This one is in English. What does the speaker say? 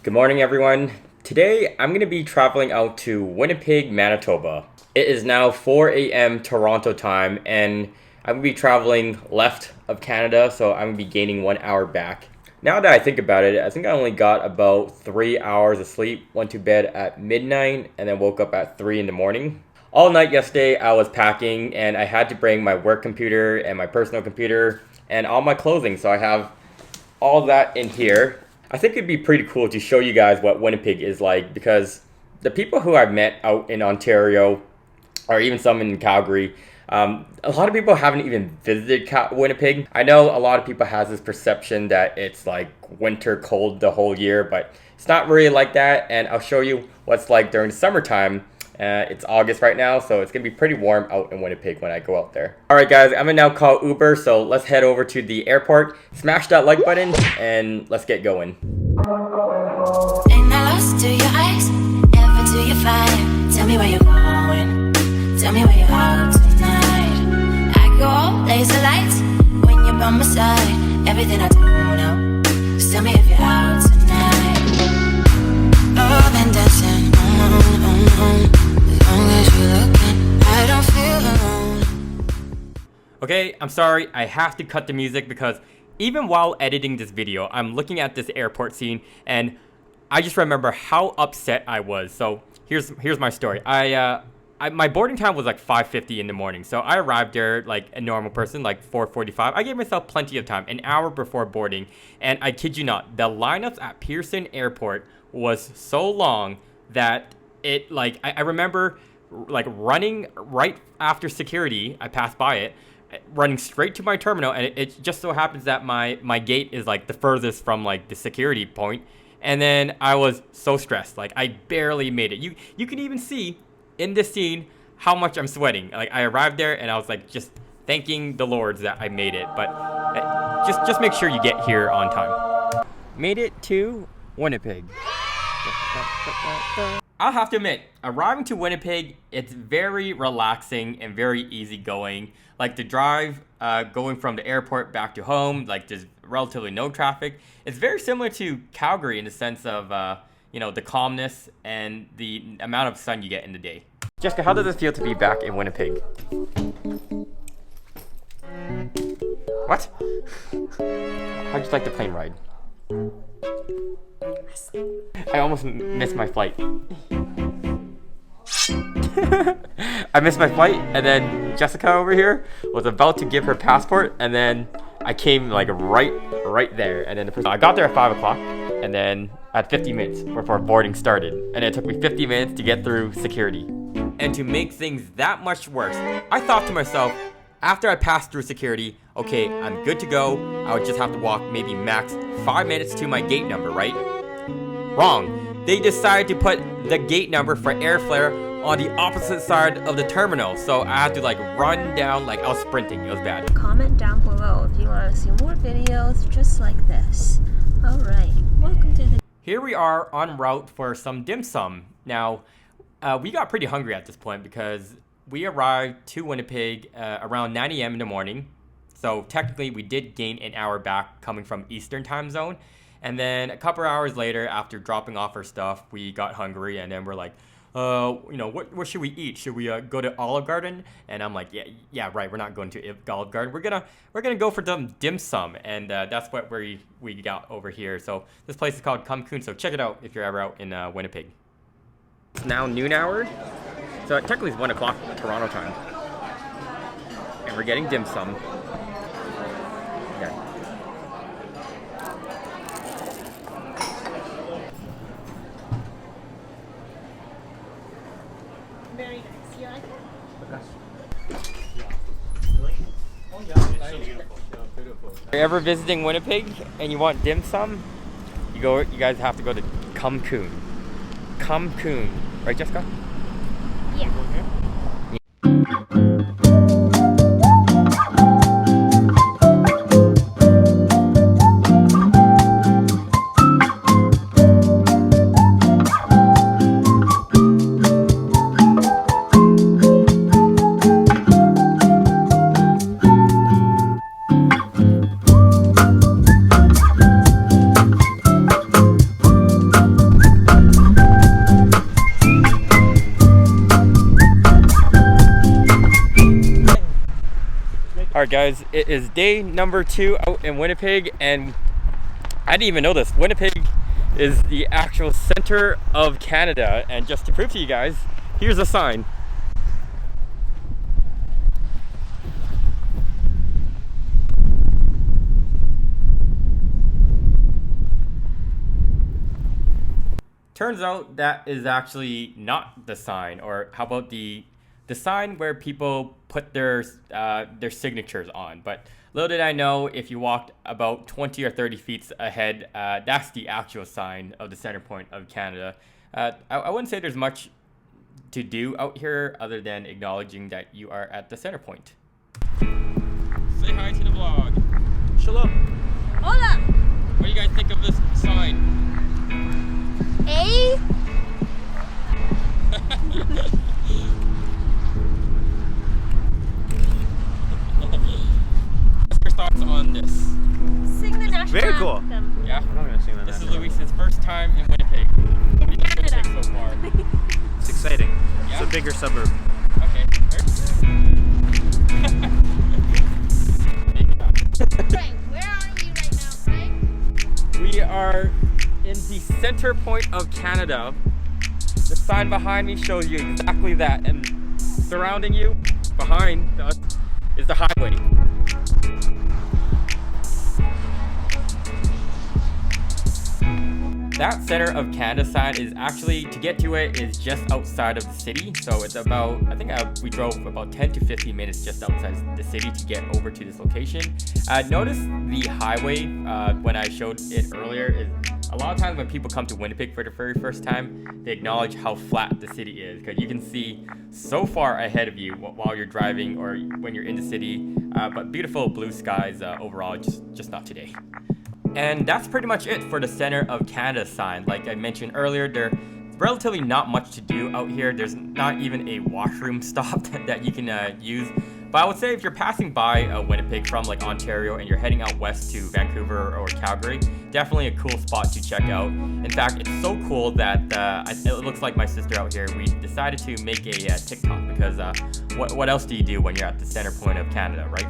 Good morning, everyone. Today, I'm going to be traveling out to Winnipeg, Manitoba. It is now 4 a.m. Toronto time, and I'm going to be traveling left of Canada, so I'm going to be gaining 1 hour back. Now that I think about it, I think I only got about 3 hours of sleep, went to bed at midnight, and then woke up at 3 in the morning. All night yesterday, I was packing, and I had to bring my work computer and my personal computer and all my clothing, so I have all that in here. I think it'd be pretty cool to show you guys what Winnipeg is like, because the people who I've met out in Ontario, or even some in Calgary, a lot of people haven't even visited Winnipeg. I know a lot of people has this perception that it's like winter cold the whole year, but it's not really like that, and I'll show you what's like during the summertime. It's August right now, so it's going to be pretty warm out in Winnipeg when I go out there. Alright guys, I'm going to now call Uber, so let's head over to the airport, smash that like button, and let's get going. Ain't I lost to your eyes, ever to your fire? Tell me where you're going, tell me where you're out tonight. I go laser lights when you're by my side. Everything I do now, just tell me if you're out tonight. Oh, been dancing, as long as you're looking, I don't feel alone. Okay, I'm sorry, I have to cut the music because even while editing this video, I'm looking at this airport scene and I just remember how upset I was. So here's my story. My boarding time was like 5:50 in the morning. So I arrived there like a normal person, like 4:45. I gave myself plenty of time, an hour before boarding. And I kid you not, the lineups at Pearson Airport was so long that it I remember like running right after security. I passed by it, running straight to my terminal, and it just so happens that my gate is like the furthest from like the security point. And then I was so stressed, like I barely made it. You can even see in this scene how much I'm sweating. Like I arrived there and I was like just thanking the Lords that I made it. But just make sure you get here on time. Made it to Winnipeg. I'll have to admit, arriving to Winnipeg, it's very relaxing and very easygoing. Like the drive going from the airport back to home, like there's relatively no traffic. It's very similar to Calgary in the sense of, the calmness and the amount of sun you get in the day. Jessica, how does it feel to be back in Winnipeg? What? How'd you like the plane ride? I almost missed my flight. I missed my flight, and then Jessica over here was about to give her passport, and then I came like right there, and then I got there at 5 o'clock, and then at 50 minutes before boarding started, and it took me 50 minutes to get through security. And to make things that much worse, I thought to myself, after I passed through security, okay, I'm good to go. I would just have to walk maybe max 5 minutes to my gate number, right? Wrong. They decided to put the gate number for airfare on the opposite side of the terminal. So I had to like run down, like I was sprinting. It was bad. Comment down below if you want to see more videos just like this. Alright, welcome to the... Here we are en route for some dim sum. Now, we got pretty hungry at this point because we arrived to Winnipeg around 9 a.m. in the morning. So technically we did gain an hour back coming from Eastern time zone. And then a couple hours later, after dropping off our stuff, we got hungry, and then we're like, what should we eat? Should we go to Olive Garden? And I'm like, yeah, right. We're not going to Olive Garden. We're gonna go for some dim sum, and that's what we got over here. So this place is called Cum Coon. So check it out if you're ever out in Winnipeg. It's now noon hour, so technically it's 1 o'clock Toronto time, and we're getting dim sum. Yeah. Very nice. You like it? If you're ever visiting Winnipeg and you want dim sum, you guys have to go to Cum Coon. Cum Coon. Right, Jessica? Yeah. Alright guys, it is day number 2 out in Winnipeg, and I didn't even know this. Winnipeg is the actual center of Canada, and just to prove to you guys, here's a sign. Turns out that is actually not the sign, or how about the sign where people put their signatures on. But little did I know, if you walked about 20 or 30 feet ahead, that's the actual sign of the center point of Canada. I wouldn't say there's much to do out here other than acknowledging that you are at the center point. Say hi to the vlog. Shalom. Hola. What do you guys think of this sign? A? What's your thoughts on this? Sing the national Very cool. anthem. Yeah? I'm not gonna sing that. This is Luis's first time in Winnipeg. What do you think of Canada. it so far? It's exciting. Yeah? It's a bigger suburb. Okay. Frank, where are we right now, Frank? We are in the center point of Canada. The sign behind me shows you exactly that, and surrounding you, behind us, is the highway. That center of Canada sign is actually, to get to it, is just outside of the city. So it's about, I think we drove about 10 to 15 minutes just outside the city to get over to this location. Notice the highway, when I showed it earlier, is a lot of times when people come to Winnipeg for the very first time, they acknowledge how flat the city is, because you can see so far ahead of you while you're driving or when you're in the city. But beautiful blue skies overall, just not today. And that's pretty much it for the center of Canada sign. Like I mentioned earlier, there's relatively not much to do out here. There's not even a washroom stop that you can use. But I would say if you're passing by Winnipeg from like Ontario and you're heading out west to Vancouver or Calgary, definitely a cool spot to check out. In fact, it's so cool that it looks like my sister out here, we decided to make a TikTok, because what else do you do when you're at the center point of Canada, right?